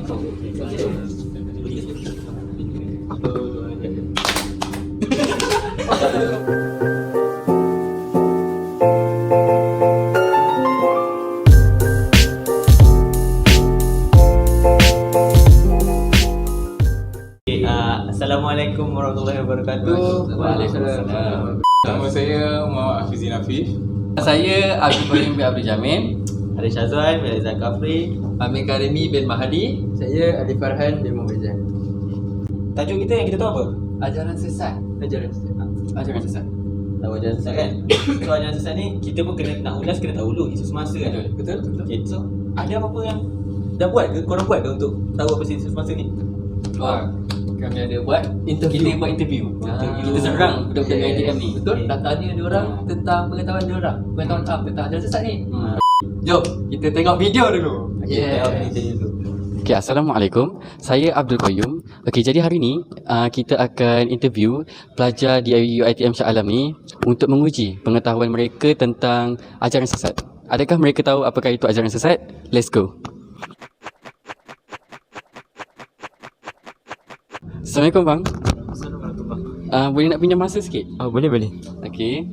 Assalamualaikum warahmatullahi wabarakatuh. Waalaikumsalam. Nama saya Muhammad Hafizin Afif. Saya Abdul Qayyum bin Abdul Jamil. Ada Syazwan bin Zakafri. Amin Karimi bin Mahdi. Saya Ali Farhan bin Muhammad. Tajuk kita yang kita tahu apa? Ajaran sesat. Ajaran sesat. Ajaran sesat. Tahu ajaran sesat kan? So ajaran sesat ni kita pun kena nak ulas, kena tahu dulu isu semasa kan? Betul. Okay, so ada apa-apa yang dah buat ke? Korang buat ke untuk tahu apa isu semasa ni? Kami ada buat interview. Kita buat interview. Kita serang budak-budak ITM ni. Betul. Nak tanya dia orang tentang pengetahuan dia orang. Pengetahuan apa tentang ajaran sesat ni. Jom kita tengok video dulu. Tengok ni jadi dulu. Okay, Assalamualaikum. Saya Abdul Qayyum. Okay, jadi hari ni kita akan interview pelajar di UiTM Shah Alam ni untuk menguji pengetahuan mereka tentang ajaran sesat. Adakah mereka tahu apakah itu ajaran sesat? Let's go. Assalamualaikum bang. Boleh nak pinjam masa sikit? Oh, boleh. Okay.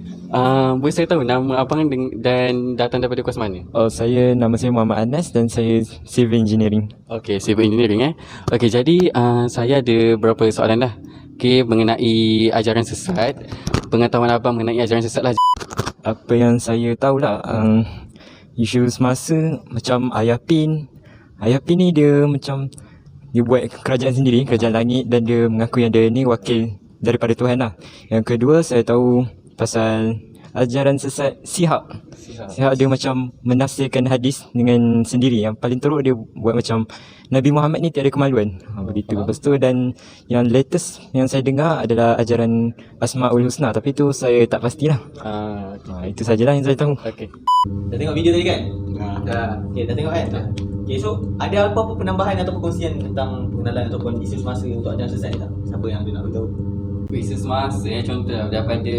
Boleh saya tahu nama abang dan datang daripada kuas mana? Oh, nama saya Muhammad Anas dan saya Civil Engineering. Okay, civil engineering Okay, jadi saya ada beberapa soalan dah. Okay, mengenai ajaran sesat. Pengetahuan abang mengenai ajaran sesat lah. Apa yang saya tahulah, isu semasa macam Ayah Pin. Ayah Pin ni dia macam dia buat kerajaan sendiri, kerajaan langit, dan dia mengaku yang dia ni wakil daripada Tuhan lah. Yang kedua, saya tahu pasal ajaran sesat Sihak. Sihak dia macam menafsirkan hadis dengan sendiri. Yang paling teruk dia buat macam Nabi Muhammad ni tiada kemaluan. Begitu. Lepas tu, dan yang latest yang saya dengar adalah ajaran Asmaul Husna. Tapi tu saya tak pastilah. Itu sajalah yang saya tahu. Okay. Dah tengok video tadi kan? Dah. Okay, dah tengok kan? Okay, so ada apa-apa penambahan atau perkongsian tentang pengenalan ataupun isu semasa untuk ajaran sesat ni tak? Siapa yang ada nak beritahu? Isu semasa contoh daripada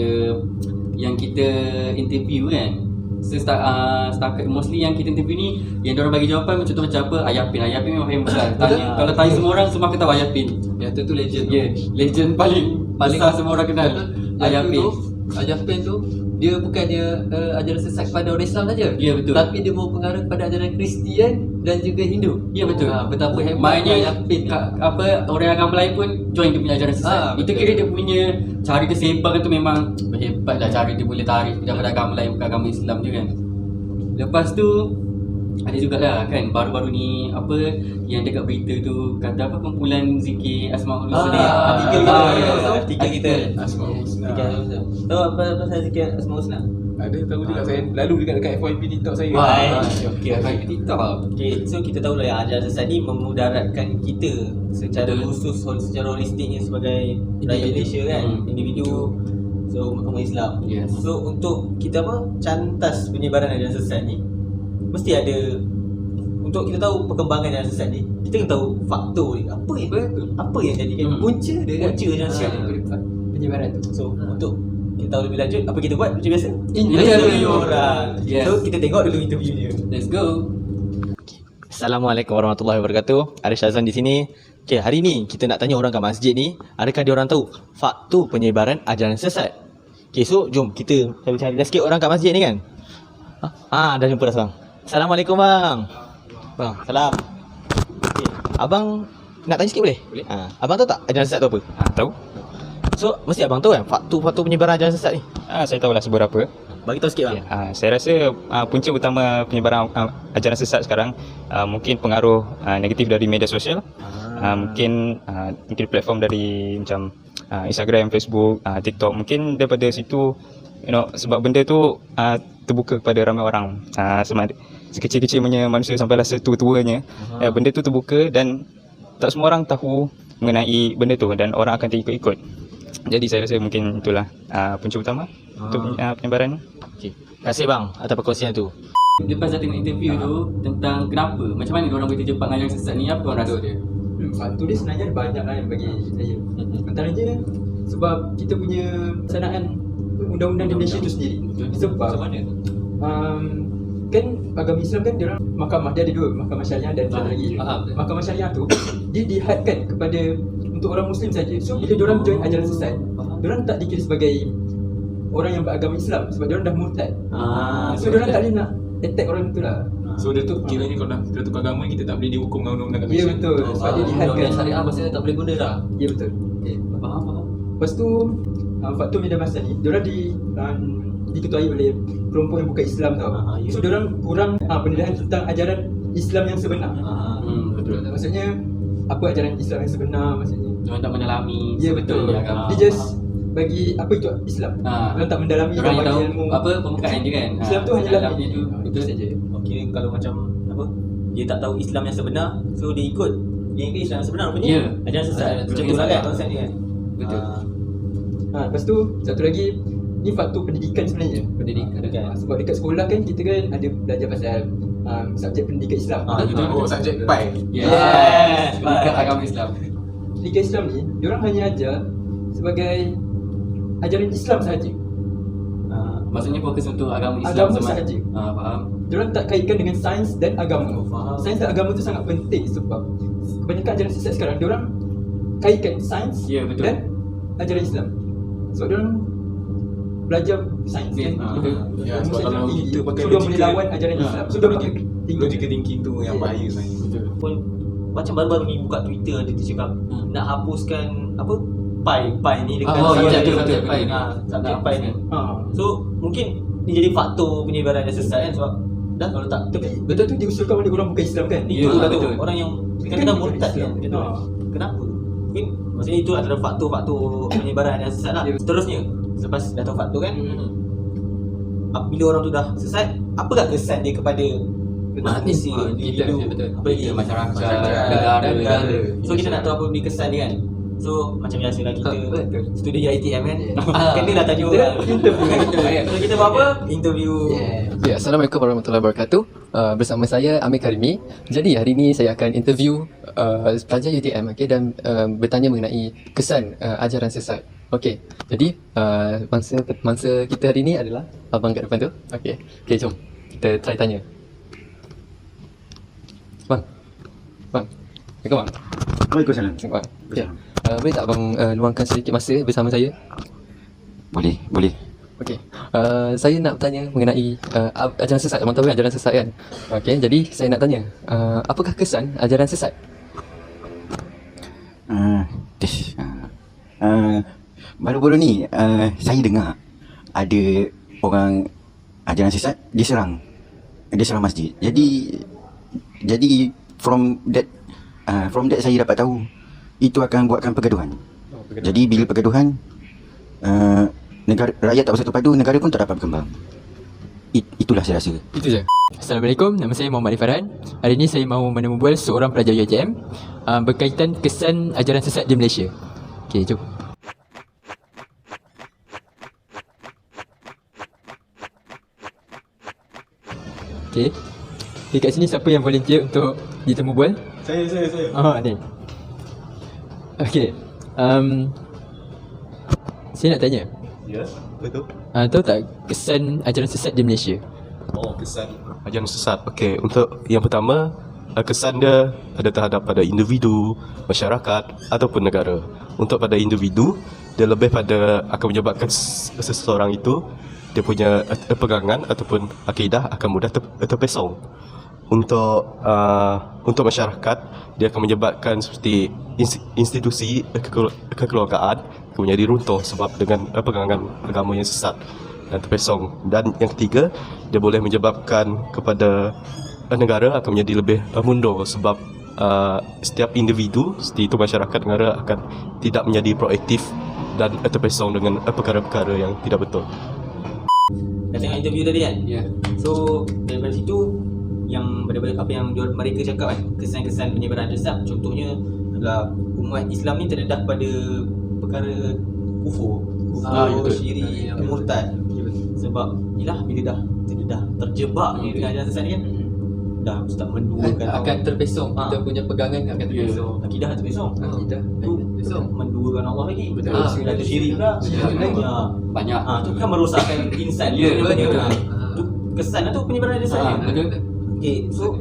yang kita interview kan. Setakat mostly yang kita interview ni yang diorang bagi jawapan contoh macam apa, Ayah Pin memang famous lah. Kalau tanya semua orang semua akan tahu Ayah Pin. Yang tu legend. Legend paling besar semua orang kenal. Ayah Pin. Ayah Pin tu dia bukannya ajaran sesat kepada orang Islam saja. Ya, betul. Tapi dia berpengaruh kepada ajaran Kristian dan juga Hindu. Ya, betul. Betapa hebat Maknanya Ayah Pin. orang agama lain pun join dia punya ajaran sesat. Itu betul. kira dia punya cara dia sembang tu memang hebat lah, cara dia boleh tarik daripada agama lain bukan agama Islam je kan. Lepas tu ada jugalah kan baru-baru ni apa yang dekat berita tu kata apa kumpulan zikir Asmaul Husna. Artikel kita. Asmaul Husna. Tahu apa pasal zikir Asmaul Husna? Ada tahu juga, saya lalu dekat FYP TikTok saya. Okay. TikTok. Okay, so kita tahu lah yang ajaran sesat ni memudaratkan kita secara khusus, secara holistiknya sebagai rakyat Malaysia kan, individu, so umat Islam. Yes. So untuk kita cantas penyebaran ajaran sesat ni, mesti ada, untuk kita tahu perkembangan ajaran sesat ni, kita kena tahu faktor dia. Apa yang jadikan punca dia kan? Punca ajaran sesat ni. Penyebaran tu. So untuk kita tahu lebih lanjut, apa kita buat macam biasa? Interview orang. Yes. So kita tengok dulu interview dia. Let's go. Assalamualaikum warahmatullahi wabarakatuh. Ada Syazwan di sini. Okay, hari ni kita nak tanya orang kat masjid ni, adakah dia orang tahu faktor penyebaran ajaran sesat? Okay, so jom kita cari sikit orang kat masjid ni kan. Dah jumpa dah sekarang. Assalamualaikum bang. Bang, salam. Okay, abang nak tanya sikit boleh? Boleh. Abang tahu tak ajaran sesat tu apa? Tahu? So mesti abang tahu kan faktor penyebaran ajaran sesat ni? Saya tahulah beberapa. Bagi tahu sikit bang. Saya rasa punca utama penyebaran ajaran sesat sekarang mungkin pengaruh negatif dari media sosial. Mungkin platform dari macam Instagram, Facebook, TikTok. Mungkin daripada situ sebab benda tu terbuka kepada ramai orang. Sekecil-kecilnya manusia sampailah setua-tuanya. Benda tu terbuka dan tak semua orang tahu mengenai benda tu dan orang akan terikut-ikut. Jadi saya rasa mungkin itulah punca utama untuk penyebaran. Okay. Terima kasih bang atas perkongsian tu. Lepas dah tengok interview tu tentang kenapa, macam mana orang boleh terjebak dengan ajaran sesat ni, apa orang rasa dia? Faktor dia sebenarnya ada banyak lah yang bagi saya. Antaranya sebab kita punya pelaksanaan undang-undang di Malaysia tu sendiri. Sebab Macam mana? kan agama Islam kan dia orang mahkamah, dia ada dua, mahkamah syariah dan satu lagi. Mahkamah syariah tu dia dihadkan kepada untuk orang Muslim saja. So bila dia orang join ajaran sesat, dia orang tak dikira sebagai orang yang beragama Islam sebab dia orang dah murtad. So dia orang tak boleh nak attack orang tu lah. So dia tu kiranya kalau dah kita tukar agama, kita tak boleh dihukum dengan undang-undang agama Ya Islam. betul. Sebab dia dihadkan. syariah maksudnya tak boleh guna dah. Ya betul. Faham. Lepas tu faktor media masa ni dia orang diketuai oleh kelompok yang bukan Islam tau. So dia orang kurang pendedahan tentang ajaran Islam yang sebenar. Betul. Maksudnya apa ajaran Islam yang sebenar maksudnya. Diorang tak mendalami. Ya betul. agama. Dia just bagi apa itu Islam. Dia tak mendalami Diorang dan yang bagi tahu ilmu. apa permukaan dia kan. Islam tu hanyalah dalamnya tu. itu saja. Kira kalau macam apa, dia tak tahu Islam yang sebenar, so dia ikut Islam yang sebenar rupanya. Ya. Ajaran sesat. Ajaran Macam tu sesat. lah kan konsep dia kan. Betul. Lepas tu satu lagi ni faktor pendidikan sebenarnya. Pendidikan. Sebab dekat sekolah kan kita kan ada belajar pasal subjek pendidikan Islam. Oh, subjek pai. Yes. Pendidikan agama Islam. Pendidikan Islam ni diorang hanya ajar sebagai ajaran Islam sahaja. Maksudnya fokus untuk agama Islam Agama semata. sahaja. Faham. Diorang tak kaitkan dengan sains dan agama. Sains dan agama tu sangat penting sebab kebanyakan ajaran sesat sekarang diorang kaitkan sains Ya, betul. dan ajaran Islam. Sebab diorang belajar sains kan. Ya, Ilmu sebab sains kalau yang tinggi. kita pakai So diorang boleh lawan ajaran Islam. So diorang pakai logical thinking tu yang bahaya sebenarnya. Pun macam baru-baru ni buka Twitter ada tu cakap nak hapuskan apa pai ni dekat subjek pai ni. subjek pai ni. So mungkin ni jadi faktor penyebaran yang sesat kan sebab dah kalau tak Tapi betul tu diusulkan oleh orang bukan Islam kan. itu Ya, dah tu betul. orang yang kadang-kadang murtad kan macam tu. Kenapa? Mungkin maksudnya itu adalah faktor-faktor penyebaran yang sesat lah. Seterusnya selepas dah tahu faktor kan, bila orang tu dah sesat, apakah kesan dia kepada manusia, Kita individu, betul. apa lagi? Masyarakat, negara. negara. So kita nak tahu apa benda kesan dia kan. So macam biasalah kita Betul. studi ITM kan, kenalah tanya Kita orang. interview. So kita buat apa? Interview. Ya, Assalamualaikum warahmatullahi wabarakatuh. Bersama saya Amir Karimi. Jadi hari ini saya akan interview pelajar UTM dan bertanya mengenai kesan ajaran sesat. Okey. Jadi mangsa kita hari ini adalah abang kat depan tu. Okey, jom kita try tanya. Bang. Assalamualaikum bang. Waalaikumsalam. Bang. Ya. Boleh tak abang luangkan sedikit masa bersama saya? Boleh. Okey. Saya nak bertanya mengenai ajaran sesat. Abang tahu kan ajaran sesat kan? Okey, jadi saya nak tanya, apakah kesan ajaran sesat? Baru-baru ni saya dengar ada orang ajaran sesat dia serang masjid. Jadi from that saya dapat tahu itu akan buatkan pergaduhan. Jadi bila pergaduhan negara rakyat tak bersatu padu, negara pun tak dapat berkembang. Itulah saya rasa. Itu je. Assalamualaikum, nama saya Muhammad Ifaran. Hari ini saya mahu menemui seorang pelajar UiTM berkaitan kesan ajaran sesat di Malaysia. Okey, jom. Okey. Dekat sini siapa yang volunteer untuk ditemu bual? Saya. Ni. Okey. Saya nak tanya. Ya, betul. Tahu tak kesan ajaran sesat di Malaysia? Oh, kesan ajaran sesat. Okey, untuk yang pertama, kesan dia ada terhadap pada individu, masyarakat ataupun negara. Untuk pada individu, dia lebih pada akan menyebabkan seseorang itu dia punya pegangan ataupun akidah akan mudah terpesong. Untuk masyarakat, dia akan menyebabkan seperti institusi kekeluargaan akan menjadi runtuh sebab dengan pegangan agama yang sesat dan terpesong. Dan yang ketiga, dia boleh menyebabkan kepada negara akan menjadi lebih mundur sebab setiap individu, seperti itu masyarakat, negara akan tidak menjadi proaktif dan terpesong dengan perkara-perkara yang tidak betul. Dah tengok interview tadi kan? Ya. So daripada situ yang apa yang mereka cakap kan, kesan-kesan penyebaran sesat, contohnya adalah umat Islam ni terdedah pada perkara kufur, syirik, murtad. Sebab yalah bila dah terjebak dengan ajaran sesat ni kan, dah ustaz menduakan Akan terpesong. Kita punya pegangan akan terpesong. akidah terpesong. Akidah Tu terpesong. menduakan Allah lagi. Betul. Dah tu syirik pula. Syirik lagi. Banyak. Tu kan merosakkan insan. Ya, Dia punya betul. benda. Tu kesan tu penyebaran ajaran sesat. Betul. Okay, so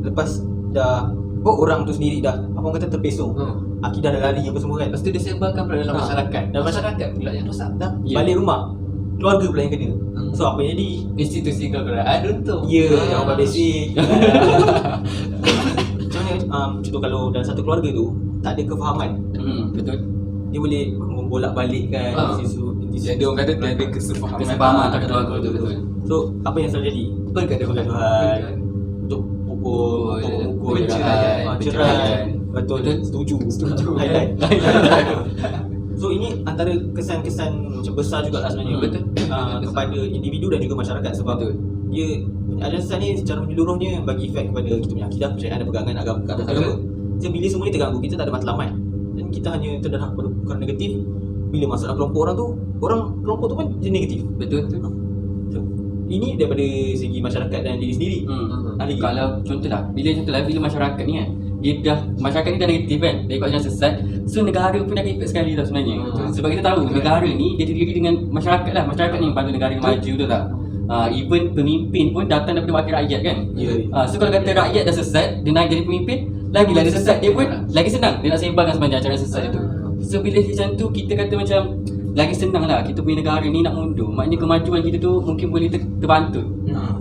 lepas dah orang tu sendiri dah apa orang kata terpesong, akidah dah lari apa semua kan, Lepas tu dia sebarkan pada dalam masyarakat. dalam masyarakat pula yang rosak. dah Ya. balik rumah, keluarga pula yang kena. So apa yang jadi? Institusi kekerajaan runtuh. Ya, jawapan basic. Macam mana contoh kalau dalam satu keluarga tu tak ada kefahaman, Betul. dia boleh membolak-balikkan isu. Jadi orang kata tiada kesefahaman. Kesepahaman antara keluarga tu betul. So apa yang selalu jadi? Pergaduhan. Untuk pukul, Perceraian. cerai. Betul, setuju. Highlight. So ini antara kesan-kesan macam besar jugalah sebenarnya. Betul. Kepada individu dan juga masyarakat sebab dia ajaran sesat ni secara menyeluruhnya bagi efek kepada kita punya akidah, kepercayaan dan pegangan agama ke atas agama. So bila semua ni terganggu, kita tak ada matlamat dan kita hanya terdedah pada perkara negatif. Bila masuk dalam kelompok orang tu, kelompok tu pun jadi negatif. Betul. So, ini daripada segi masyarakat dan diri sendiri. Ada lagi? Kalau contohlah bila masyarakat ni kan, masyarakat ni dah negatif kan, dia ikut ajaran sesat. So negara pun dah efek sekali tau sebenarnya. Sebab kita tahu negara ni dia terdiri dengan masyarakat lah. Masyarakat ni yang bantu negara maju tu tak. Even pemimpin pun datang daripada wakil rakyat kan. So kalau kata rakyat dah sesat, dia naik jadi pemimpin, lagilah dia sesat, dia pun lagi senang dia nak sebarkan sebenarnya ajaran sesat itu. So bila macam tu kita kata macam lagi senang lah kita punya negara ni nak mundur. Maknanya kemajuan kita tu mungkin boleh terbantu.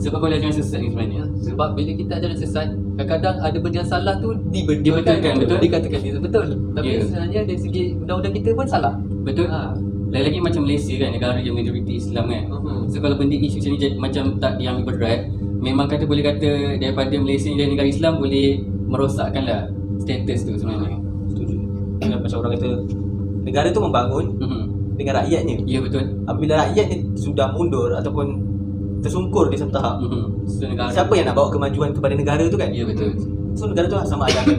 Sebab kalau ajaran sesat ni sebenarnya. Sebab bila kita ajaran sesat, kadang-kadang ada benda yang salah tu Dibetulkan, betul. Dikatakan dia betul. Tapi Ya. sebenarnya dari segi undang-undang kita pun salah. Betul. Lagi-lagi macam Malaysia kan, negara yang majoriti Islam kan. So kalau benda isu macam ni macam tak diambil berat, memang boleh kata daripada Malaysia ni dan negara Islam boleh merosakkan lah status tu sebenarnya. Setuju. Macam orang kata negara tu membangun dengan rakyatnya. Ya betul. Apabila rakyat ni sudah mundur ataupun tersungkur di satu tahap, So negara siapa yang nak bawa kemajuan kepada negara tu kan? Ya betul. So negara tu sama ada akan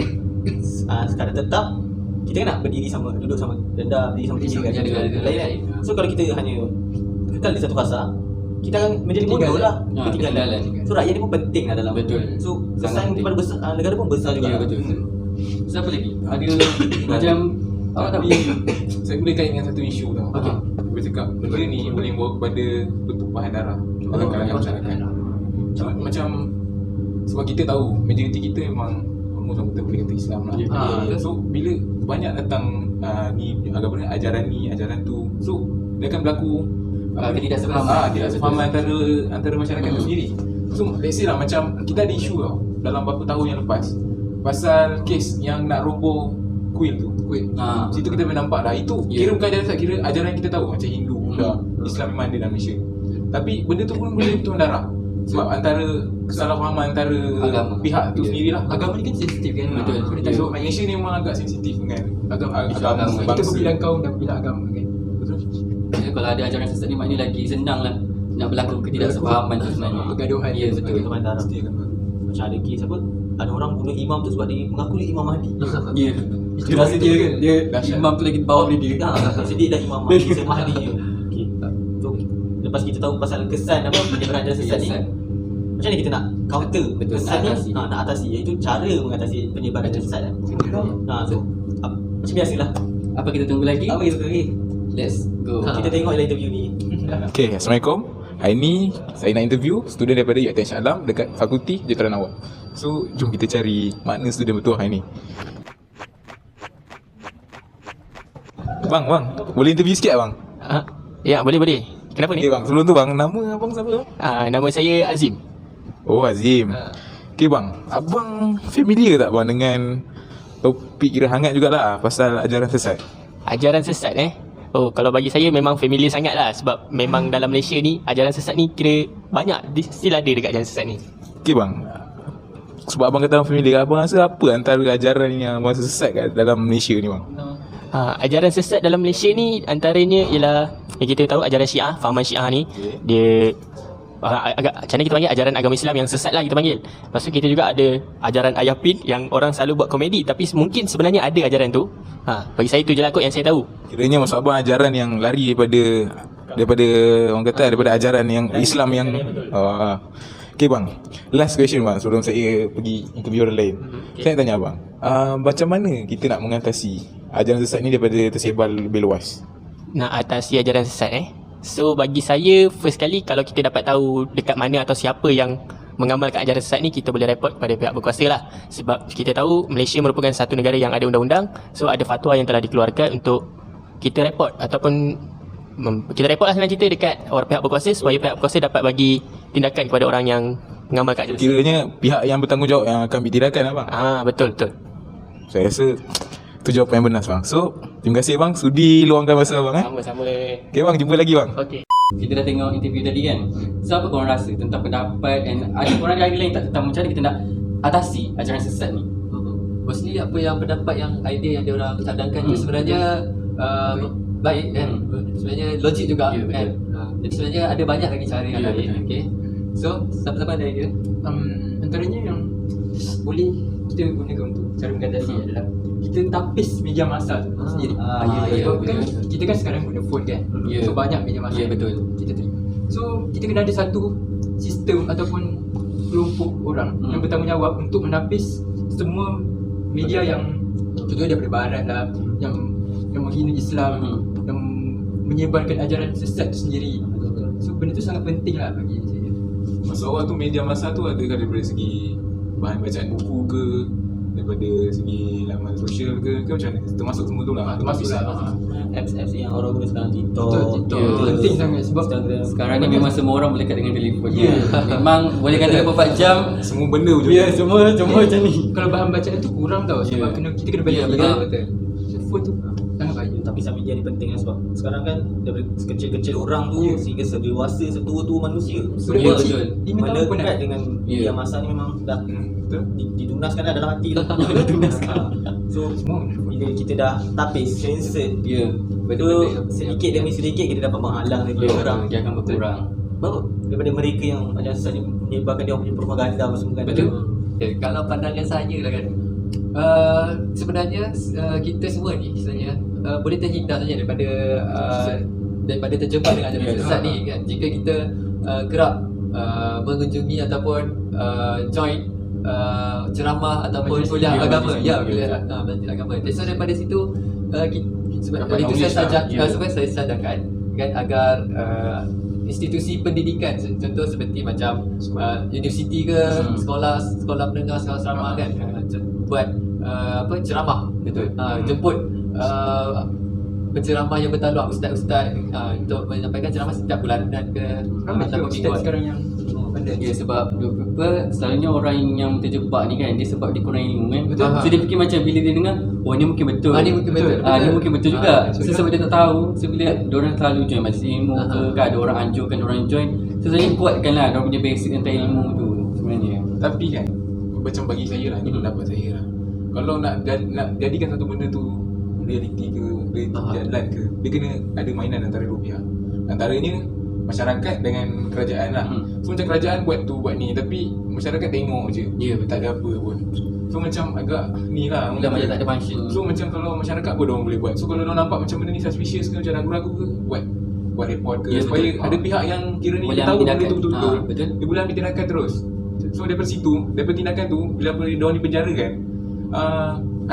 sekadar tetap kita kan nak berdiri sama, duduk sama, rendah, berdiri sama tinggi kan. Lain kan? So kalau kita hanya kekal di satu fasa, kita akan menjadi mundur lah, ketinggalan. So rakyat ni pun penting lah dalam. Betul. So Sangat kesan kepada besar, negara pun besar juga. Ya betul. Siapa lagi? Ada macam awak tahu? Saya boleh kaitkan satu isu tau. Okey. Dia cakap benda ni boleh membawa kepada pertumpahan darah dalam kalangan masyarakat. Macam sebab kita tahu majoriti kita memang almost orang kita boleh kata Islam lah. So bila banyak datang ni agama ni, ajaran tu, so dia akan berlaku ketidaksefahaman antara masyarakat tu sendiri. So let's say lah macam kita ada isu tau dalam beberapa tahun yang lepas pasal kes yang nak roboh kuil tu. Situ kita boleh nampak lah itu kira bukan ajaran sesat, kira ajaran kita tahu macam Hindu, Buddha, Islam memang ada dalam Malaysia. Tapi benda tu pun boleh bertumpah darah sebab antara kesalahfahaman antara Agama. pihak tu sendirilah. Agama ni kan sensitif kan. Betul. So Malaysia ni memang agak sensitif dengan agama Kita bangsa. berbilang kaum dan berbilang agama kan. Jadi kalau ada ajaran sesat ni maknanya lagi senang lah nak berlaku ketidaksefahaman tu sebenarnya. Pergaduhan. Ya betul. Pertumpahan darah. Macam ada kes apa, ada orang bunuh imam tu sebab dia mengaku dia Imam Mahdi. Ya. Itu rasa dia imam tu lagi bawah dari dia. Rasa dia dah Imam Mahdi, saya Mahdi je. Okay. So lepas kita tahu pasal kesan apa penyebaran ajaran sesat ni, macam mana kita nak counter kesan ni, atasi. nak atasi, iaitu cara mengatasi penyebaran ajaran sesat. So macam biasalah. Apa kita tunggu lagi? Apa kita lagi? Let's go. Kita tengoklah interview ni. Okay, Assalamualaikum. Hari ni saya nak interview student daripada UiTM Shah Alam dekat Fakulti Juruterang Awam. So, jom kita cari mana student betul hari ni. Bang, boleh interview sikit bang? Ya, boleh. Kenapa ni? Okay bang, sebelum tu bang, nama abang siapa? Nama saya Azim. Oh, Azim. Okay bang, abang familiar tak bang dengan topik kira hangat jugalah pasal ajaran sesat? Ajaran sesat Oh, kalau bagi saya memang familiar sangat lah. Sebab memang dalam Malaysia ni ajaran sesat ni kira banyak, still ada dekat ajaran sesat ni. Okay bang, sebab abang kata abang familiar, abang rasa apa antara ajaran yang abang sesat kat dalam Malaysia ni bang? Ajaran sesat dalam Malaysia ni antaranya ialah yang kita tahu ajaran Syiah, fahaman Syiah ni dia agak macam mana kita panggil, ajaran agama Islam yang sesat lah kita panggil. Lepas tu kita juga ada ajaran Ayah Pin yang orang selalu buat komedi, tapi mungkin sebenarnya ada ajaran tu. Bagi saya tu je lah kot yang saya tahu. Kiranya maksud abang ajaran yang lari daripada orang kata daripada ajaran yang Islam yang Okay bang, last question bang sebelum saya pergi interview orang lain. Saya nak tanya abang, macam mana kita nak mengatasi ajaran sesat ni daripada tersebar lebih luas? Nak atasi ajaran sesat So bagi saya, first kali kalau kita dapat tahu dekat mana atau siapa yang mengamalkan ajaran sesat ni, kita boleh report kepada pihak berkuasa lah. Sebab kita tahu Malaysia merupakan satu negara yang ada undang-undang. So ada fatwa yang telah dikeluarkan untuk kita report ataupun kita report lah senang cerita dekat pihak berkuasa, supaya pihak berkuasa dapat bagi tindakan kepada orang yang mengamalkan ajaran sesat. Kiranya pihak yang bertanggungjawab yang akan ambil tindakan lah bang. Betul. Saya rasa itu jawapan yang benar bang. So terima kasih bang sudi luangkan masa bang. Sama-sama. Okay bang, jumpa lagi bang. Okey. Kita dah tengok interview tadi kan. So apa korang rasa tentang pendapat, and ada korang ada idea lain tak tentang macam mana kita nak atasi ajaran sesat ni? Mostly apa yang pendapat yang idea yang dia orang cadangkan tu sebenarnya baik kan. Sebenarnya logik juga kan. Jadi sebenarnya ada banyak lagi cara yang lain. Okay. So siapa-siapa ada idea? Antaranya yang boleh kita gunakan untuk cara mengatasi adalah kita tapis media massa tu sendiri. Sebab kan kita kan sekarang guna phone kan. So banyak media massa. Betul. Kita terima. So kita kena ada satu sistem ataupun kelompok orang yang bertanggungjawab untuk menapis semua media yang contohnya daripada barat lah, yang menghina Islam, yang menyebarkan ajaran sesat tu sendiri. So benda tu sangat penting lah bagi saya. Masa awal tu media massa tu ada daripada segi bahan bacaan buku ke, daripada segi laman sosial ke macam mana? Termasuk semua tu lah. Termasuk lah. Apps yang orang guna sekarang, TikTok. Penting sangat sebab Sekarang ni memang semua orang boleh kat dengan telefon. Memang boleh kata 24 jam. Semua benda je. Semua macam ni. kalau bahan bacaan tu kurang tau sebab kita kena balik. Betul. So phone tu sangat bahaya. Tapi media ni penting kan, sebab sekarang kan daripada sekecil-kecil orang tu sehingga sedewasa, setua-tua manusia Betul. 5 tahun pun melekat ada. dengan media masa ni memang dah Betul. ditunaskan dah dalam hati tu. So bila kita dah tapis, censored, betul, sedikit demi sedikit kita dapat menghalang daripada orang. Dia akan berkurang. Baru daripada mereka yang ajaran sesat ni menyebarkan dia punya propaganda apa semua kan. Betul. Okay, kalau pandangan saya lah kan, sebenarnya kita semua ni sebenarnya boleh terhindar saja daripada terjebak dengan ajaran sesat ni kan, jika kita kerap mengunjungi ataupun join ceramah ataupun kuliah agama, kuliah belajar agama. So daripada situ sebab itu saya cadangkan kan agar institusi pendidikan, contoh seperti macam universiti ke, sekolah menengah, sekolah asrama kan, buat ceramah, betul, jemput penceramah yang bertaluak, ustaz-ustaz untuk menyampaikan ceramah setiap bulanan ke ataupun mingguan. Sekarang yang Ya, sebab selalunya orang yang terjebak ni kan, dia sebab dia kurang ilmu kan. Betul. So dia fikir macam bila dia dengar, oh ni mungkin betul. Ni mungkin betul. Ni mungkin betul juga. So sebab dia tak tahu, so bila diorang selalu join majlis ilmu ke, ada orang anjurkan orang join. So sebenarnya kuatkanlah diorang punya basic tentang ilmu tu sebenarnya. Tapi kan macam bagi saya lah, ni pendapat saya lah. Kalau nak jadikan satu benda tu realiti ke, jalan ke, dia kena ada mainan antara dua pihak. Antaranya masyarakat dengan kerajaan lah. So macam kerajaan buat ni, tapi masyarakat tengok je, tak ada apa pun. So macam agak ni lah, Dah macam tak ada function. so macam kalau masyarakat apa diorang boleh buat. So kalau diorang nampak macam benda ni suspicious ke, macam ragu-ragu ke, buat report ke, supaya ada pihak yang kira ni boleh dia tahu ambil benda tu tindakan. betul-betul, Betul. dia boleh ambil tindakan terus. So daripada situ, daripada tindakan tu, bila diorang di penjara kan,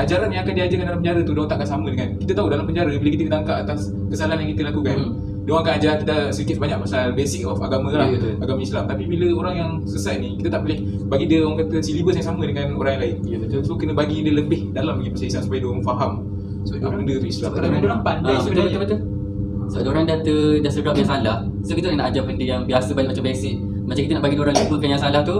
ajaran yang akan diajarkan dalam penjara tu diorang takkan sama dengan kita tahu dalam penjara. Bila kita ditangkap atas kesalahan yang kita lakukan, diorang akan ajar kita sedikit sebanyak pasal basic of agama lah, agama Islam. Tapi bila orang yang sesat ni, kita tak boleh bagi dia orang kata syllabus yang sama dengan orang yang lain. So kena bagi dia lebih dalam lagi pasal Islam supaya diorang faham benda tu Islam. Diorang pandai sebenarnya. Betul. So diorang dah serap yang salah. So kita nak ajar benda yang biasa macam basic. Macam kita nak bagi diorang lupakan yang salah tu,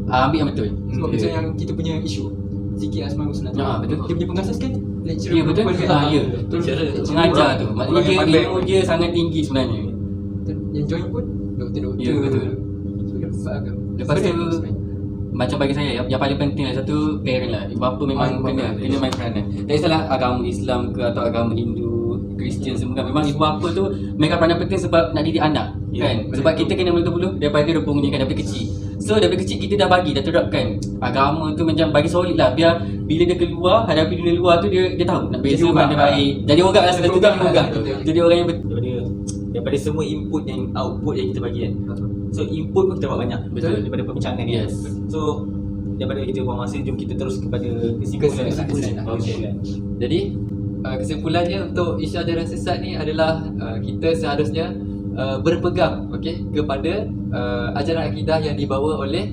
ambil yang betul. Sebab macam yang kita punya isu Zikir Asmaul Husna tu, betul. dia punya pengasas kan lecturer. Ya betul. Pengajar tu. Maknanya ilmu dia sangat tinggi sebenarnya. Yang join pun doktor-doktor. Ya betul. So yang faham. Lepas tu macam bagi saya yang paling penting lah, satu parent lah. Ibu bapa memang kena main peranan. Tak kisahlah agama Islam ke atau agama Hindu, Kristian semua kan. Memang ibu bapa tu mereka peranan penting sebab nak didik anak kan. Sebab kita kena mula dulu daripada rebung ni kan, daripada kecil. So daripada kecil kita dah bagi, dah terapkan agama tu macam bagi solid lah, biar bila dia keluar hadapi dunia luar tu dia tahu nak beza mana baik. Jadi orang lah, jadi orang yang betul. Daripada semua input dan output yang kita bagi kan. So input pun kita dapat banyak. Betul. Daripada perbincangan ni. Yes. So daripada kita buang masa, jom kita terus kepada kesimpulan. Okay. Jadi kesimpulannya untuk isu ajaran sesat ni adalah kita seharusnya berpegang kepada ajaran akidah yang dibawa oleh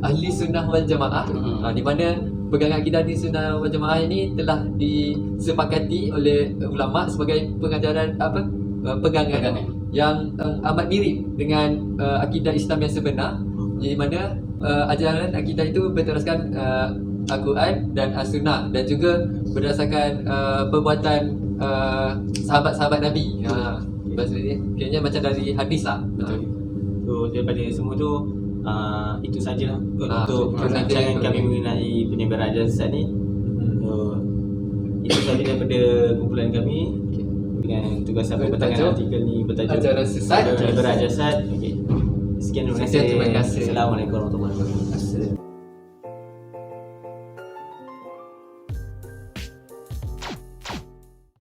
ahli sunnah wal jamaah, di mana pegangan akidah ahli sunnah wal jamaah ini telah disepakati oleh ulama sebagai pengajaran pegangan yang amat mirip dengan akidah Islam yang sebenar, di mana ajaran akidah itu berteraskan Al-Quran dan As-Sunnah, dan juga berdasarkan perbuatan sahabat-sahabat Nabi. Maksudnya kayaknya macam dari hadis lah. Betul. So daripada semua tu itu sajalah untuk nanti perbincangan kami mengenai penyebaran ajaran sesat ni. Itu saja daripada kumpulan kami dengan tugas apa bertangan artikel ni bertajuk Ajaran Sesat. Penyebaran ajaran sesat. Okey. Sekian, terima kasih. Terima kasih. Assalamualaikum warahmatullahi wabarakatuh.